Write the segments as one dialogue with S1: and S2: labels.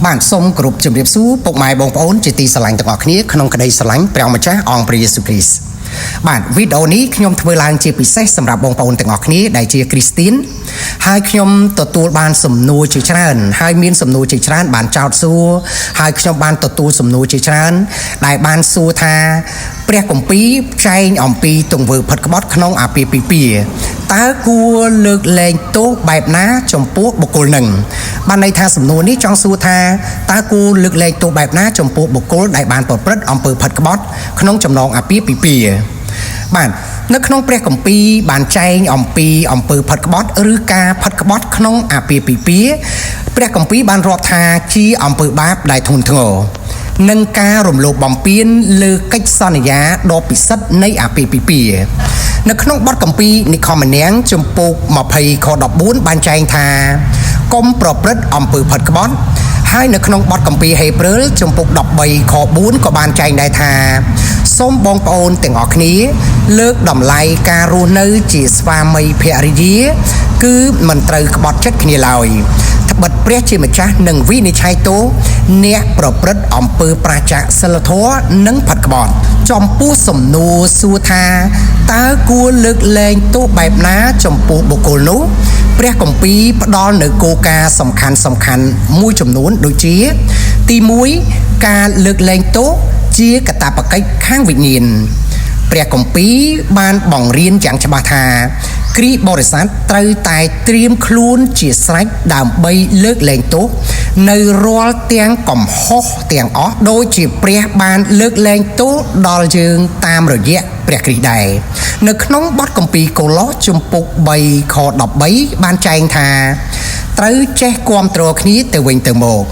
S1: បានសូមគោរពជំរាបសួរពុកម៉ែបងប្អូនជាទីស្រឡាញ់ទាំងអស់គ្នាក្នុងក្តីស្រឡាញ់ព្រះម្ចាស់អង្គព្រះយេស៊ូវគ្រីស្ទបាទវីដេអូនេះខ្ញុំធ្វើឡើងជាពិសេសសម្រាប់បងប្អូនទាំងអស់គ្នាដែលជាគ្រីស្ទៀនហើយខ្ញុំទទួលបានសំណួរជាច្រើនហើយមានសំណួរជាច្រើនបានចោទសួរហើយខ្ញុំបានទទួលសំណួរជាច្រើនដែលបានសួរថាព្រះគម្ពីរចែងអំពីទង្វើផិតក្បត់ក្នុងអាពាហ៍ពិពាហ៍តើគួរលើកលែងទោសបែបណាចំពោះបុគ្គលនឹងបានន័យថាសំណួរនេះចង់សួរថាតើគួរលើកលែងទោសបែបណាចំពោះបុគ្គលដែលបានប្រព្រឹត្តអំពើផិតក្បត់ក្នុងចំណងអាពាហ៍ពិពាហ៍បាទនៅក្នុងព្រះគម្ពីរបានចែងអំពីអំពើផិតក្បត់ឬការផិតក្បត់ក្នុងអាពាហ៍ពិពាហ៍ព្រះគម្ពីរបានរាប់ថាជាអំពើបាបដែលធ្ងន់ធ្ងរនិងការរំលោភបំពានលើកិច្ចសន្យាដ៏ពិសិដ្ឋនៃអាពាហ៍ពិពាហ៍នៅក្នុងបទគម្ពីរនិខមនាងជំពូក20ខ14បានចែងថាកុំប្រព្រឹត្តអំពើផិតក្បត់ហើយនៅក្នុងបទគម្ពីរហេព្រើរជំពូក13ខ4ក៏បានចែងដែរថាសូមបងប្អូនទាំងអស់គ្នាលើកតម្លៃការរស់នៅជាស្វាមីភរិយាគឺមិនត្រូវក្បត់ចិត្តគ្នាឡើយត្បិតព្រះជាម្ចាស់នឹងវិនិច្ឆ័យទោសអ្នកប្រព្រឹត្តអំពើប្រជាសិលធម៌និងផិតក្បត់ចំពោះសំណួរសួរថាតើគួរលើកលែងទោសបែបណាចំពោះបុគ្គលនោះព្រះគម្ពីរផ្ដល់នូវគោលការណ៍សំខាន់មួយចំនួនដូចជាទី1ការលើកលែងទោសជាកាតព្វកិច្ចខាងវិញ្ញាណព្រះគម្ពីរបានបង្រៀនយ៉ាងច្បាស់ថាគ្រីស្ទបរិស័ទត្រូវតែត្រៀមខ្លួនជាស្រេចដើម្បីលើកលែងទោសនៅរាល់ទាំងកំហុសទាំងអស់ដោយជាព្រះបានលើកលែងទោសដល់យើងតាមរយៈព្រះគ្រីស្ទដែរនៅក្នុងបទគម្ពីរកូឡូសជំពូក3ខ13បានចែងថាត្រូវចេះគាំទ្រគ្នាទៅវិញទៅមក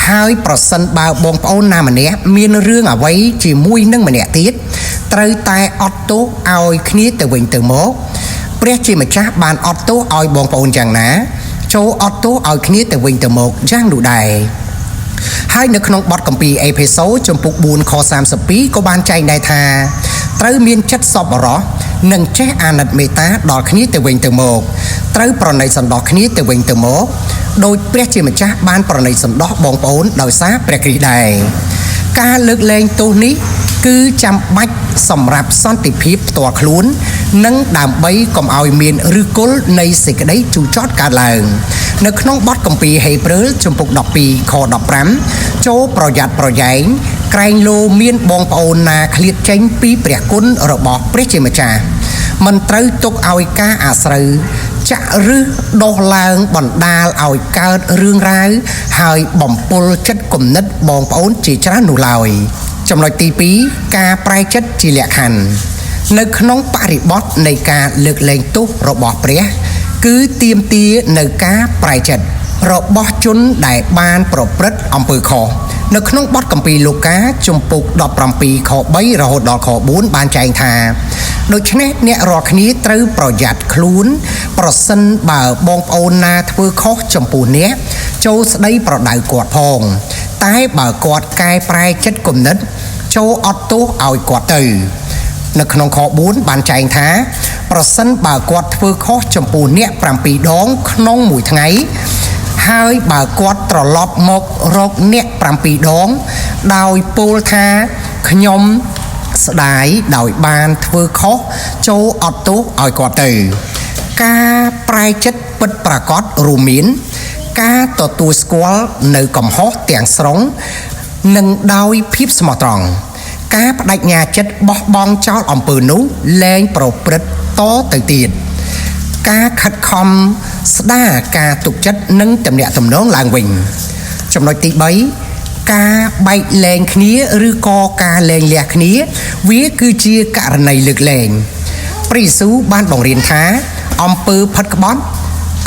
S1: ហើយប្រសិនបើបងប្អូនណាម្នាក់មានរឿងអ្វីជាមួយនឹងម្នាក់ទៀតត្រូវតែអត់ទោសឲ្យគ្នាទៅវិញទៅមកព្រះជាម្ចាស់បានអត់ទោសឲ្យបងប្អូនយ៉ាងណាចូលអត់ទោសឲ្យគ្នាទៅវិញទៅមកយ៉ាងនោះដែរហើយនៅក្នុងបទគម្ពីរអេផេសូជំពូក4ខ32ក៏បានចែងដែរថាត្រូវមានចិត្តសប្បុរសនិងចេះអាណិតមេត្តាដល់គ្នាទៅវិញទៅមកត្រូវប្រណីសន្តោសគ្នាទៅវិញទៅមកដោយព្រះជាម្ចាស់បានប្រណីសន្តោសបងប្អូនដោយសារព្រះគ្រីស្ទដែរការលើកលែងទោសនេះគឺចាំបាច់សម្រាប់សន្តិភាពផ្ទាល់ខ្លួននិងដើម្បីកុំឲ្យមានឫសគល់នៃសេចក្តីជូរចត់កើតឡើងនៅក្នុងបទគម្ពីរហេព្រើរជំពូក12ខ15ចូលប្រយ័ត្នប្រយែងក្រែងលោមានបងប្អូនណាឃ្លាតចេញពីព្រះគុណរបស់ព្រះជាម្ចាស់មិនត្រូវទុកឲ្យការអាស្រូវចាក់ឫសដុះឡើងបណ្ដាលឲ្យកើតរឿងរ៉ាវហើយបំពុលចិត្តគំនិតបងប្អូនជាច្រើននោះឡើយចំណុចទី2ការប្រែចិត្តជាលក្ខខណ្ឌនៅក្នុងបរិបទនៃការលើកលែងទោសរបស់ព្រះគឺទាមទារនៅការប្រែចិត្តរបស់ជនដែលបានប្រព្រឹត្តអំពើខុសនៅក្នុងបទគម្ពីរលូកាជំពូក17ខ3រហូតដល់ខ4បានចែងថាដូច្នេះអ្នករាល់គ្នាត្រូវប្រយ័ត្នខ្លួនប្រសិនបើបងប្អូនណាធ្វើខុសចំពោះអ្នកចូលស្ដីប្រដៅគាត់ផងតែបើគាត់កែប្រែចិត្តគំនិតចូលអត់ទោសឲ្យគាត់ទៅនៅក្នុងខ4បានចែងថាប្រសិនបើគាត់ធ្វើខុសចំពោះអ្នក7ដងក្នុងមួយថ្ងៃហើយបើគាត់ត្រឡប់មករកអ្នក7ដងដោយពោលថាខ្ញុំស្ដាយដោយបានធ្វើខុសចូលអត់ទោសឲ្យគាត់ទៅការប្រែចិត្តពិតប្រាកដរួមមានការទទួលស្គាល់នៅកំហុសទាំងស្រុងនិងដោយភាពស្មោះត្រង់ការបដិញ្ញាចិត្តបោះបង់ចោលអំពើនោះលែងប្រព្រឹត្តតទៅទៀតការខិតខំស្ដារការទុកចិត្តនិងទំនាក់ទំនងឡើងវិញចំណុចទី3ការបែកលែងគ្នាឬក៏ការលែងលះគ្នាវាគឺជាករណីលើកលែងព្រះយេស៊ូវបានបង្រៀនថាអំពើផិតក្បត់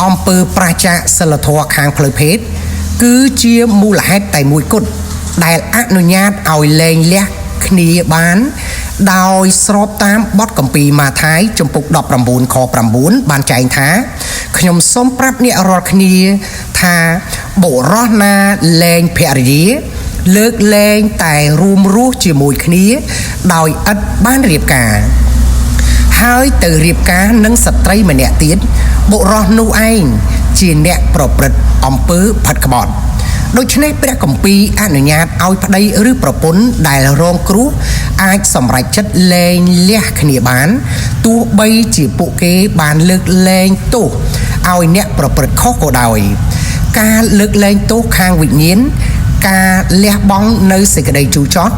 S1: អំពើប្រជាសិលធម៌ខាងផ្លូវភេទគឺជាមូលហេតុតែមួយគត់ដែលអនុញ្ញាតឲ្យលែងលះគ្នាបានដោយស្របតាមបទគម្ពីរម៉ាថាយជំពូក19ខ9បានចែងថាខ្ញុំសូមប្រាប់អ្នករាល់គ្នាថាបុរសណាលែងភរិយាលើកលែងតែរួមរស់ជាមួយគ្នាដោយឥតបានរៀបការហើយទៅរៀបការនឹងស្ត្រីម្នាក់ទៀតបុរសនោះឯងជាអ្នកប្រព្រឹត្តអំពើផិតក្បត់ ដូច្នេះព្រះគម្ពីរអនុញ្ញាតឲ្យប្តីឬប្រពន្ធដែលរងគ្រោះអាចសម្រេចចិត្តលែងលះគ្នាបានទោះបីជាពួកគេបានលើកលែងទោសឲ្យអ្នកប្រព្រឹត្តខុសក៏ដោយការលើកលែងទោសខាងវិញ្ញាណការលះបង់នៅសេចក្តីជូរចត់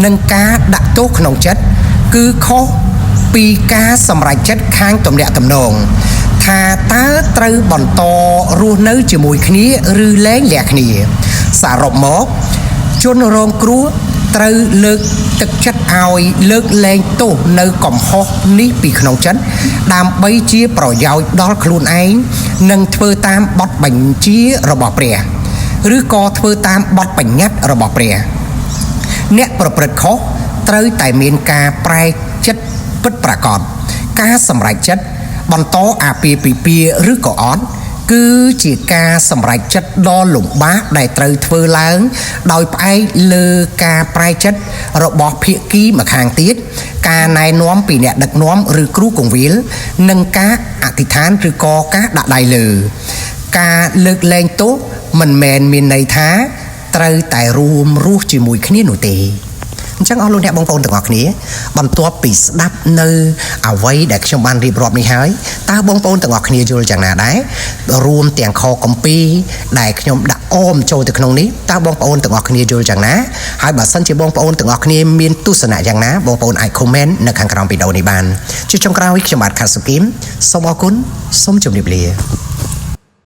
S1: និងការដាក់ទោសក្នុងចិត្តគឺខុសពីការសម្រេចចិត្តខាងទំនាក់ទំនងថាតើត្រូវបន្តរស់នៅជាមួយគ្នាឬលែងលះគ្នាសរុបមកជនរងគ្រោះត្រូវលើកទឹកចិត្តឲ្យលើកលែងទោសនៅកំហុសនេះពីក្នុងចិត្តដើម្បីជាប្រយោជន៍ដល់ខ្លួនឯងនិងធ្វើតាមបទបញ្ជារបស់ព្រះឬក៏ធ្វើតាមបទបញ្ញត្តិរបស់ព្រះអ្នកប្រព្រឹត្តខុសត្រូវតែមានការប្រែចិត្តពិតប្រាកដការសម្រេចចិត្តបន្តអាពាហ៍ពិពាហ៍ឬក៏អត់គឺជាការសម្រេចចិត្តដ៏លំបាកដែលត្រូវធ្វើឡើងដោយផ្អែកលើការប្រែចិត្តរបស់ភាគីម្ខាងទៀតការណែនាំពីអ្នកដឹកនាំឬគ្រូគង្វាលនិងការអធិដ្ឋានឬក៏ការដាក់ដៃលើការលើកលែងទោសមិនមែនមានន័យថាត្រូវតែរួមរស់ជាមួយគ្នានោះទេអញ្ចឹងអស់លោកអ្នកបងប្អូនទាំងអស់គ្នាបន្ទាប់ពីស្ដាប់នៅអ្វីដែលខ្ញុំបានរៀបរាប់នេះហើយតើបងប្អូនទាំងអស់គ្នាយល់យ៉ាងណាដែររួមទាំងខគម្ពីរដែលខ្ញុំដាក់អមចូលទៅក្នុងនេះតើបងប្អូនទាំងអស់គ្នាយល់យ៉ាងណាហើយបើសិនជាបងប្អូនទាំងអស់គ្នាមានទស្សនៈយ៉ាងណាបងប្អូនអាច comment នៅខាងក្រោមវីដេអូនេះបានជាចុងក្រោយខ្ញុំបាទខាត់សុគីមសូមអរគុណសូមជម្រាបលា